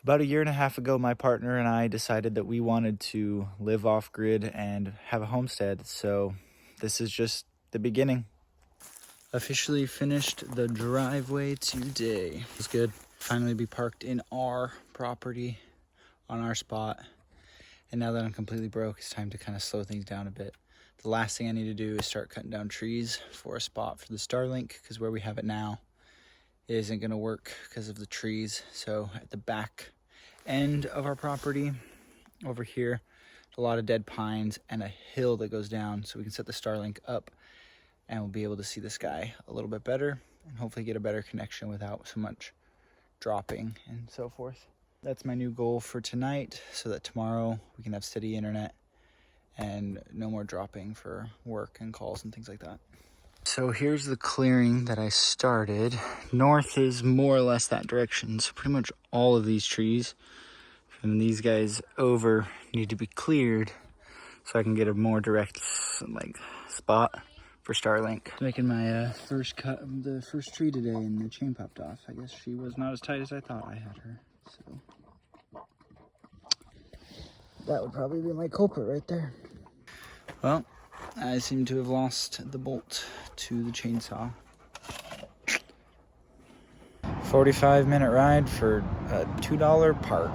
About 1.5 years ago, my partner and I decided that we wanted to live off grid and have a homestead. So this is just the beginning. Officially finished the driveway today. It was good. Finally be parked in our property on our spot. And now that I'm completely broke, it's time to kind of slow things down a bit. The last thing I need to do is start cutting down trees for a spot for the Starlink, because where we have it now isn't gonna work because of the trees. So at the back end of our property over here, a lot of dead pines and a hill that goes down, so we can set the Starlink up and we'll be able to see the sky a little bit better and hopefully get a better connection without so much dropping and so forth. That's my new goal for tonight, so that tomorrow we can have steady internet and no more dropping for work and calls and things like that. So here's the clearing that I started. North is more or less that direction, so pretty much all of these trees from these guys over need to be cleared so I can get a more direct spot for Starlink. Making my first cut of the first tree today, and the chain popped off. I guess she was not as tight as I thought I had her, so that would probably be my culprit right there. Well, I seem to have lost the bolt to the chainsaw. 45-minute ride for a $2 part.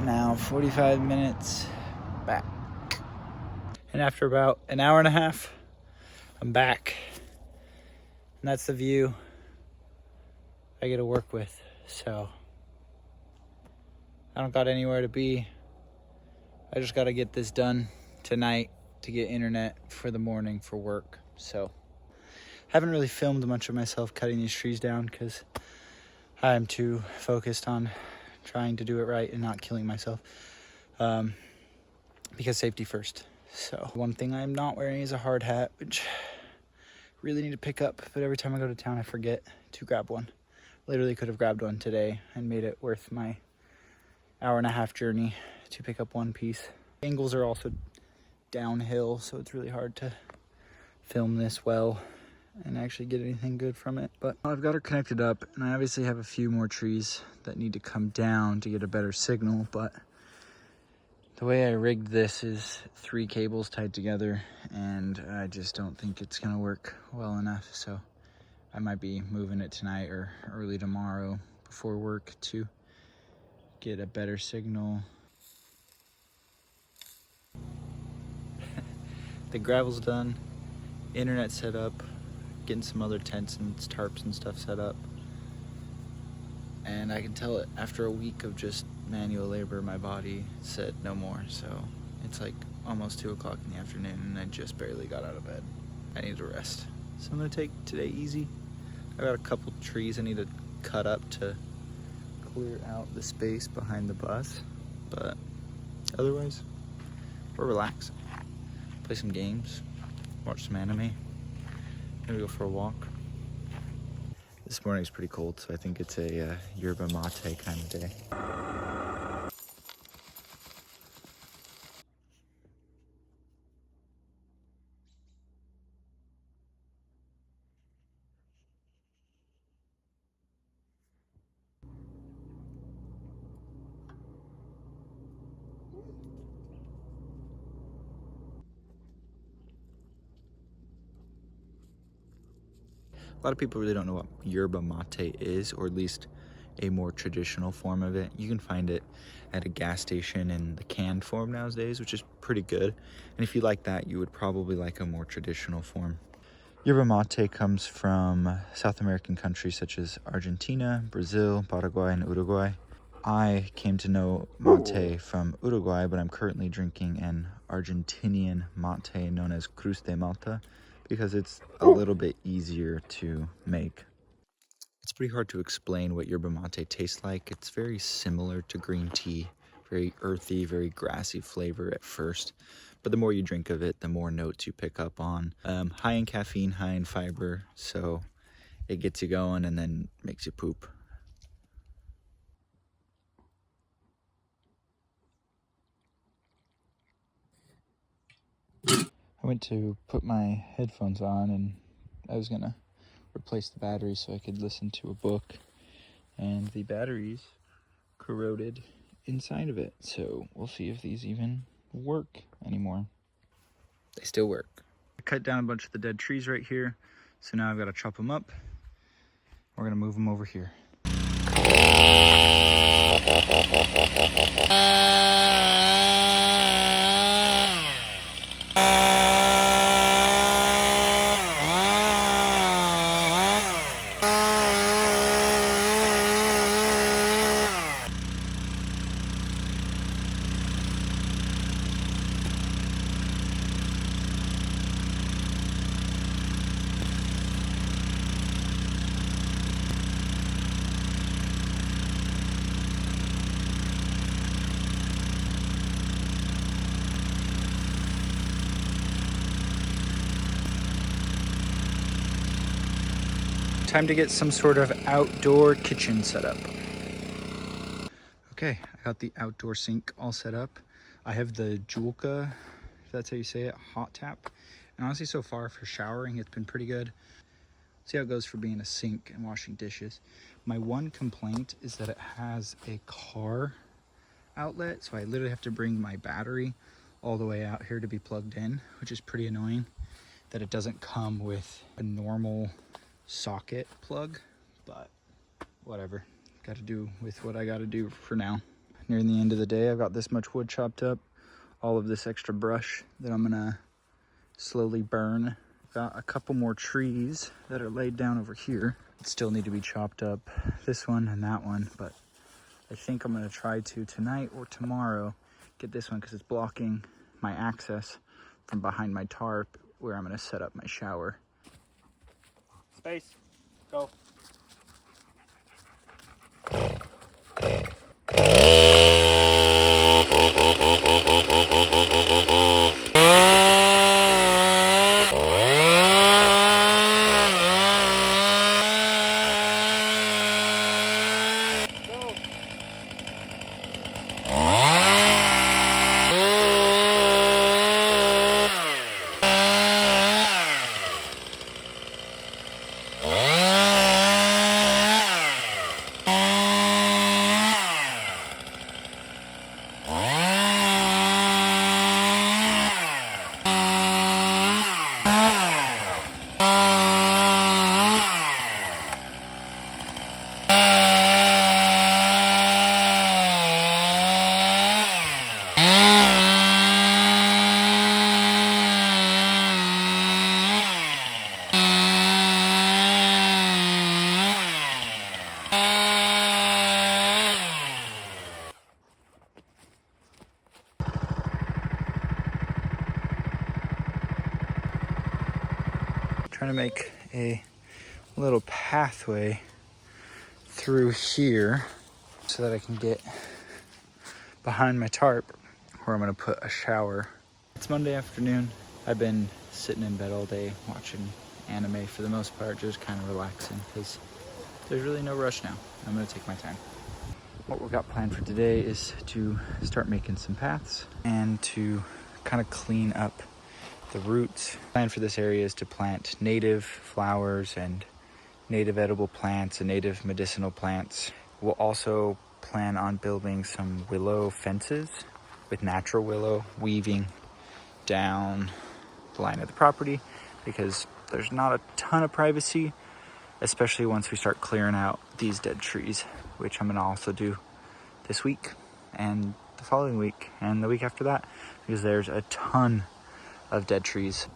Now 45 minutes back. And after about an hour and a half, I'm back. And that's the view I get to work with. So I don't got anywhere to be. I just got to get this done tonight to get internet for the morning for work. So haven't really filmed much of myself cutting these trees down because I'm too focused on trying to do it right and not killing myself, because safety first. So one thing I'm not wearing is a hard hat, which I really need to pick up, but every time I go to town I forget to grab one. Literally could have grabbed one today and made it worth my hour-and-a-half journey to pick up one piece. Angles are also downhill, so it's really hard to film this well and actually get anything good from it. But I've got her connected up, and I obviously have a few more trees that need to come down to get a better signal, but the way I rigged this is 3 cables tied together, and I just don't think it's gonna work well enough. So I might be moving it tonight or early tomorrow before work to get a better signal. The gravel's done, internet set up, getting some other tents and tarps and stuff set up. And I can tell it after a week of just manual labor, my body said no more. So it's like almost 2 o'clock in the afternoon and I just barely got out of bed. I need to rest. So I'm gonna take today easy. I got a couple trees I need to cut up to clear out the space behind the bus, but otherwise we're relaxed. Play some games, watch some anime, maybe go for a walk. This morning's pretty cold, so I think it's a yerba mate kind of day. A lot of people really don't know what yerba mate is, or at least a more traditional form of it. You can find it at a gas station in the canned form nowadays, which is pretty good. And if you like that, you would probably like a more traditional form. Yerba mate comes from South American countries such as Argentina, Brazil, Paraguay, and Uruguay. I came to know mate from Uruguay, but I'm currently drinking an Argentinian mate known as Cruz de Malta, because it's a little bit easier to make. It's pretty hard to explain what yerba mate tastes like. It's very similar to green tea, very earthy, very grassy flavor at first. But the more you drink of it, the more notes you pick up on. High in caffeine, high in fiber, so it gets you going and then makes you poop. I went to put my headphones on and I was gonna replace the battery so I could listen to a book, and the batteries corroded inside of it. So we'll see if these even work anymore. They still work. I cut down a bunch of the dead trees right here. So now I've got to chop them up. We're gonna move them over here. Time to get some sort of outdoor kitchen set up. Okay, I got the outdoor sink all set up. I have the Julka, if that's how you say it, hot tap. And honestly, so far for showering, it's been pretty good. See how it goes for being a sink and washing dishes. My one complaint is that it has a car outlet, so I literally have to bring my battery all the way out here to be plugged in, which is pretty annoying that it doesn't come with a normal socket plug, but whatever. Got to do with what I got to do for now. Nearing the end of the day, I've got this much wood chopped up, all of this extra brush that I'm gonna slowly burn. Got a couple more trees that are laid down over here that still need to be chopped up, this one and that one, but I think I'm gonna try to tonight or tomorrow get this one because it's blocking my access from behind my tarp where I'm gonna set up my shower. Space, go. Trying to make a little pathway through here so that I can get behind my tarp where I'm gonna put a shower. It's Monday afternoon. I've been sitting in bed all day watching anime for the most part, just kind of relaxing because there's really no rush now. I'm gonna take my time. What we've got planned for today is to start making some paths and to kind of clean up the roots. Plan for this area is to plant native flowers and native edible plants and native medicinal plants. We'll also plan on building some willow fences with natural willow weaving down the line of the property because there's not a ton of privacy, especially once we start clearing out these dead trees, which I'm gonna also do this week and the following week and the week after that because there's a ton of dead trees.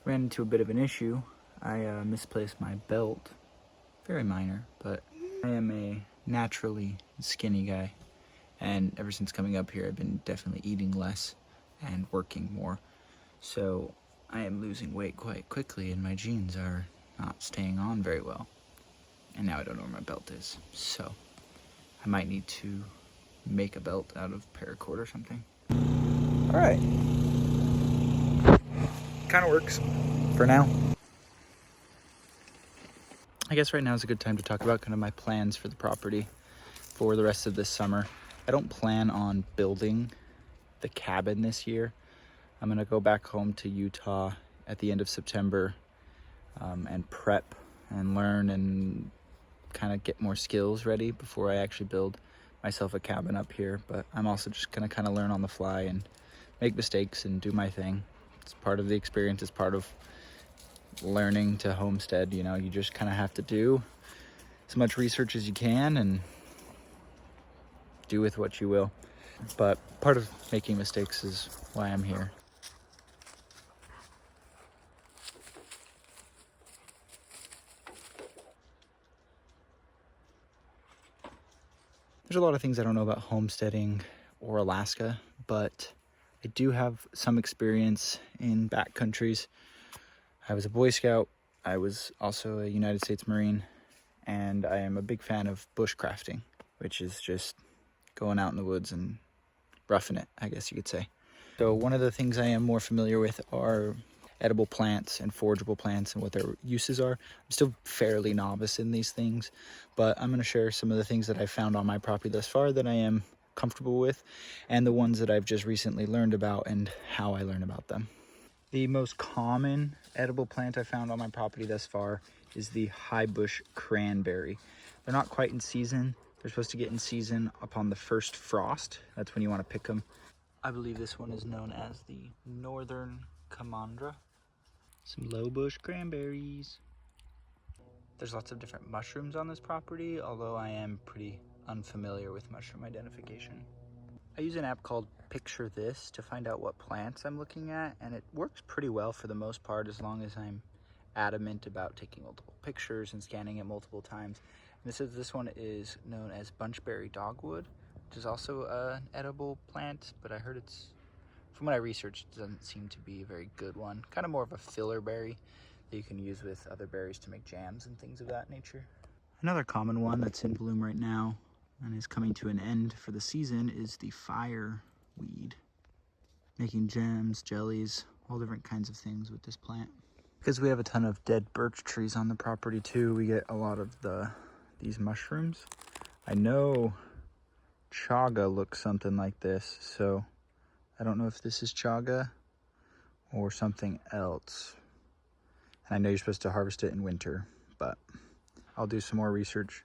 Ran into a bit of an issue. I misplaced my belt. Very minor, but I am a naturally skinny guy. And ever since coming up here, I've been definitely eating less and working more. So I am losing weight quite quickly and my jeans are not staying on very well. And now I don't know where my belt is. So I might need to make a belt out of paracord or something. All right. Kind of works for now. I guess right now is a good time to talk about kind of my plans for the property for the rest of this summer. I don't plan on building the cabin this year. I'm gonna go back home to Utah at the end of September and prep and learn and kind of get more skills ready before I actually build myself a cabin up here. But I'm also just gonna kind of learn on the fly and make mistakes and do my thing. It's part of the experience. It's part of learning to homestead. You know, you just kind of have to do as much research as you can and do with what you will. But part of making mistakes is why I'm here. There's a lot of things I don't know about homesteading or Alaska, but I do have some experience in backcountries. I was a Boy Scout. I was also a United States Marine, and I am a big fan of bushcrafting, which is just going out in the woods and roughing it, I guess you could say. So one of the things I am more familiar with are edible plants and forageable plants and what their uses are. I'm still fairly novice in these things, but I'm going to share some of the things that I've found on my property thus far that I am comfortable with, and the ones that I've just recently learned about and how I learn about them. The most common edible plant I found on my property thus far is the high bush cranberry. They're not quite in season. They're supposed to get in season upon the first frost. That's when you want to pick them. I believe this one is known as the northern camandra. Some low bush cranberries. There's lots of different mushrooms on this property, although I am pretty unfamiliar with mushroom identification. I use an app called Picture This to find out what plants I'm looking at, and it works pretty well for the most part as long as I'm adamant about taking multiple pictures and scanning it multiple times. And this one is known as bunchberry dogwood, which is also an edible plant, but I heard it's, from what I researched, it doesn't seem to be a very good one. Kind of more of a filler berry that you can use with other berries to make jams and things of that nature. Another common one that's in bloom right now and is coming to an end for the season is the fireweed. Making jams, jellies, all different kinds of things with this plant. Because we have a ton of dead birch trees on the property too, we get a lot of these mushrooms. I know chaga looks something like this, so I don't know if this is chaga or something else. And I know you're supposed to harvest it in winter, but I'll do some more research.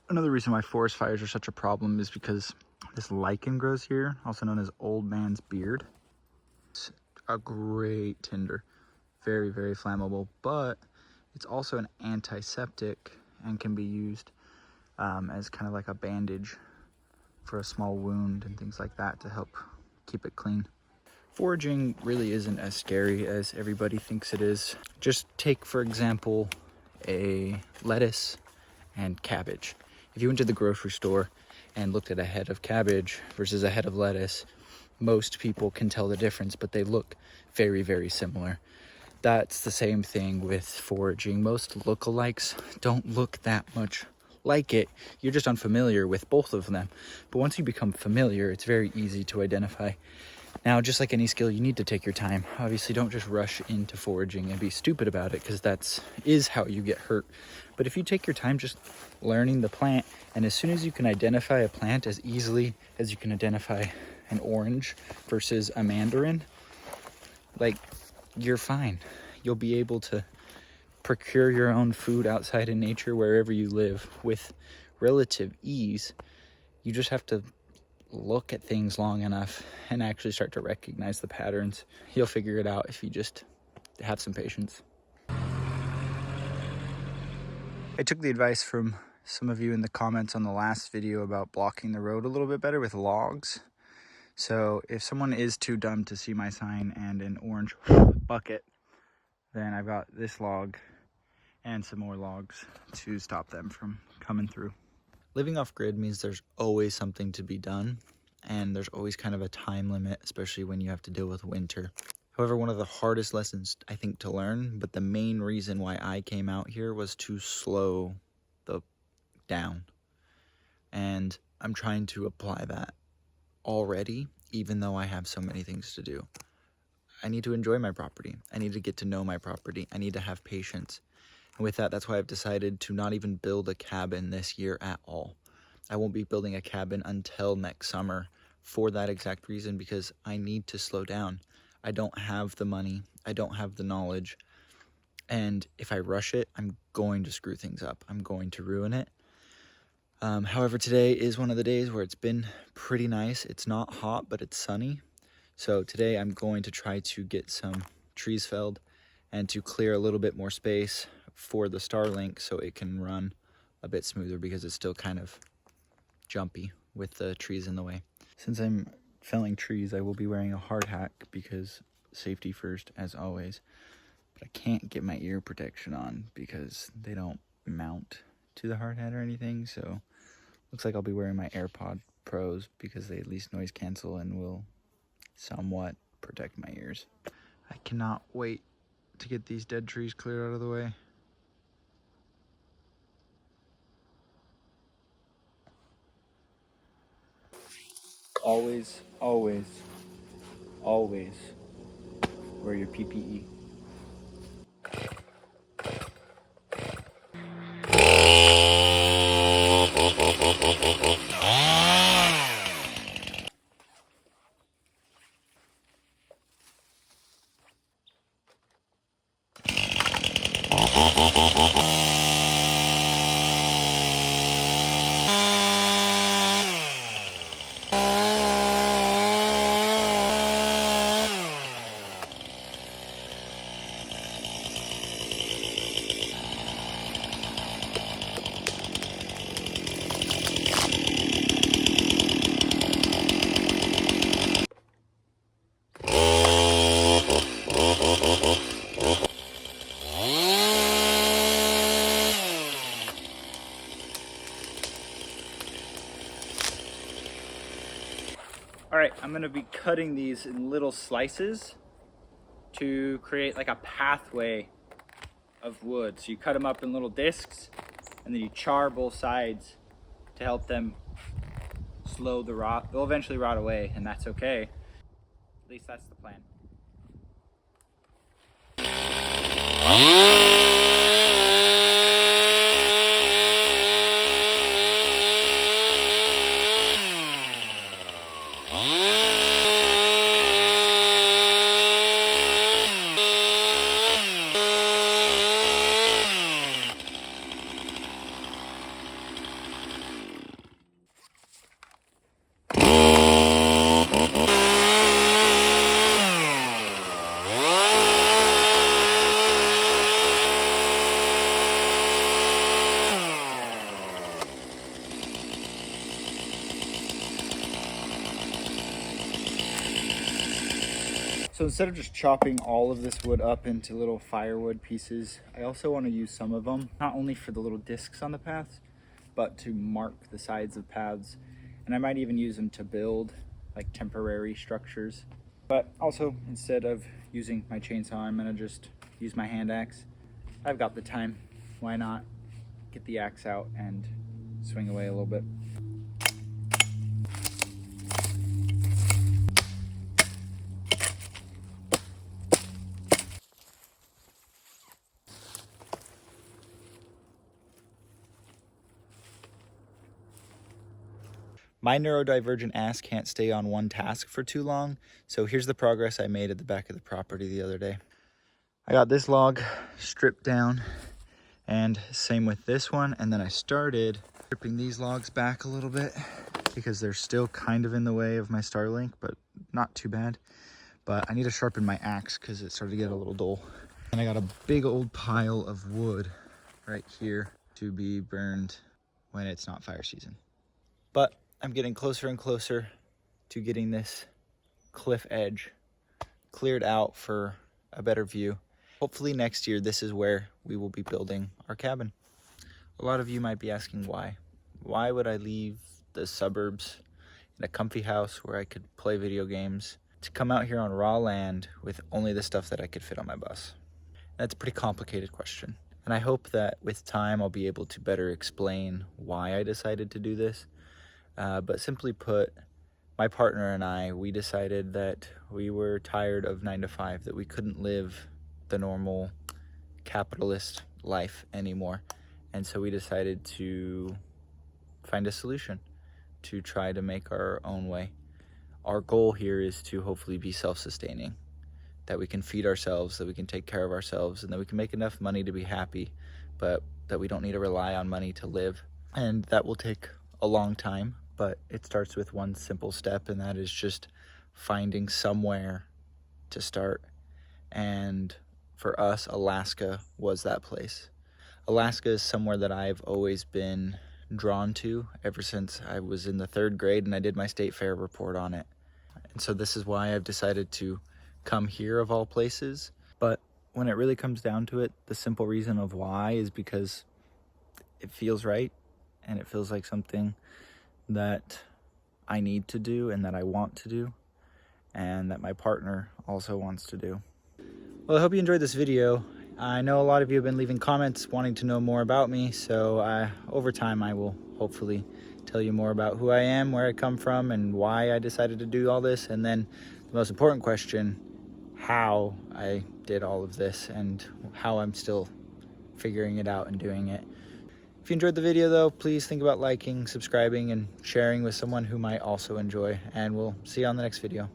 Another reason why forest fires are such a problem is because this lichen grows here, also known as old man's beard. It's a great tinder, very, very flammable, but it's also an antiseptic and can be used as kind of like a bandage for a small wound and things like that to help keep it clean. Foraging really isn't as scary as everybody thinks it is. Just take, for example, a lettuce and cabbage. If you went to the grocery store and looked at a head of cabbage versus a head of lettuce, most people can tell the difference, but they look very, very similar. That's the same thing with foraging. Most lookalikes don't look that much like it. You're just unfamiliar with both of them. But once you become familiar, it's very easy to identify. Now, just like any skill, you need to take your time. Obviously, don't just rush into foraging and be stupid about it, because that is how you get hurt. But if you take your time just learning the plant, and as soon as you can identify a plant as easily as you can identify an orange versus a mandarin, like, you're fine. You'll be able to procure your own food outside in nature wherever you live with relative ease. You just have to look at things long enough and actually start to recognize the patterns. You'll figure it out if you just have some patience. I took the advice from some of you in the comments on the last video about blocking the road a little bit better with logs. So if someone is too dumb to see my sign and an orange bucket, then I've got this log and some more logs to stop them from coming through. Living off grid means there's always something to be done, and there's always kind of a time limit, especially when you have to deal with winter. However, one of the hardest lessons I think to learn, but the main reason why I came out here, was to slow down. And I'm trying to apply that already, even though I have so many things to do. I need to enjoy my property. I need to get to know my property. I need to have patience. And with that, that's why I've decided to not even build a cabin this year at all. I won't be building a cabin until next summer for that exact reason, because I need to slow down. I don't have the money. I don't have the knowledge. And if I rush it, I'm going to screw things up. I'm going to ruin it. However, today is one of the days where it's been pretty nice. It's not hot, but it's sunny. So today I'm going to try to get some trees felled and to clear a little bit more space for the Starlink so it can run a bit smoother, because it's still kind of jumpy with the trees in the way. Since I'm felling trees, I will be wearing a hard hat because safety first, as always. But I can't get my ear protection on because they don't mount to the hard hat or anything. So looks like I'll be wearing my AirPod Pros because they at least noise cancel and will somewhat protect my ears. I cannot wait to get these dead trees cleared out of the way. Always, always, always wear your PPE. All right, I'm gonna be cutting these in little slices to create like a pathway of wood. So you cut them up in little discs and then you char both sides to help them slow the rot. They'll eventually rot away, and that's okay. At least that's the plan. So instead of just chopping all of this wood up into little firewood pieces, I also want to use some of them, not only for the little discs on the paths, but to mark the sides of paths. And I might even use them to build like temporary structures. But also, instead of using my chainsaw, I'm gonna just use my hand axe. I've got the time. Why not get the axe out and swing away a little bit? My neurodivergent ass can't stay on one task for too long, so here's the progress I made at the back of the property the other day. I got this log stripped down, and same with this one, and then I started stripping these logs back a little bit because they're still kind of in the way of my Starlink, but not too bad. But I need to sharpen my axe because it started to get a little dull. And I got a big old pile of wood right here to be burned when it's not fire season. But I'm getting closer and closer to getting this cliff edge cleared out for a better view. Hopefully next year, this is where we will be building our cabin. A lot of you might be asking why. Why would I leave the suburbs in a comfy house where I could play video games to come out here on raw land with only the stuff that I could fit on my bus? That's a pretty complicated question. And I hope that with time, I'll be able to better explain why I decided to do this. But simply put, my partner and I, we decided that we were tired of 9 to 5, that we couldn't live the normal capitalist life anymore. And so we decided to find a solution to try to make our own way. Our goal here is to hopefully be self-sustaining, that we can feed ourselves, that we can take care of ourselves, and that we can make enough money to be happy, but that we don't need to rely on money to live. And that will take a long time, but it starts with one simple step, and that is just finding somewhere to start. And for us, Alaska was that place. Alaska is somewhere that I've always been drawn to ever since I was in the 3rd grade and I did my state fair report on it. And so this is why I've decided to come here of all places. But when it really comes down to it, the simple reason of why is because it feels right, and it feels like something that I need to do and that I want to do, and that my partner also wants to do. Well, I hope you enjoyed this video. I know a lot of you have been leaving comments wanting to know more about me, so over time I will hopefully tell you more about who I am, where I come from, and why I decided to do all this, and then the most important question, how I did all of this and how I'm still figuring it out and doing it. If you enjoyed the video though, please think about liking, subscribing, and sharing with someone who might also enjoy, and we'll see you on the next video.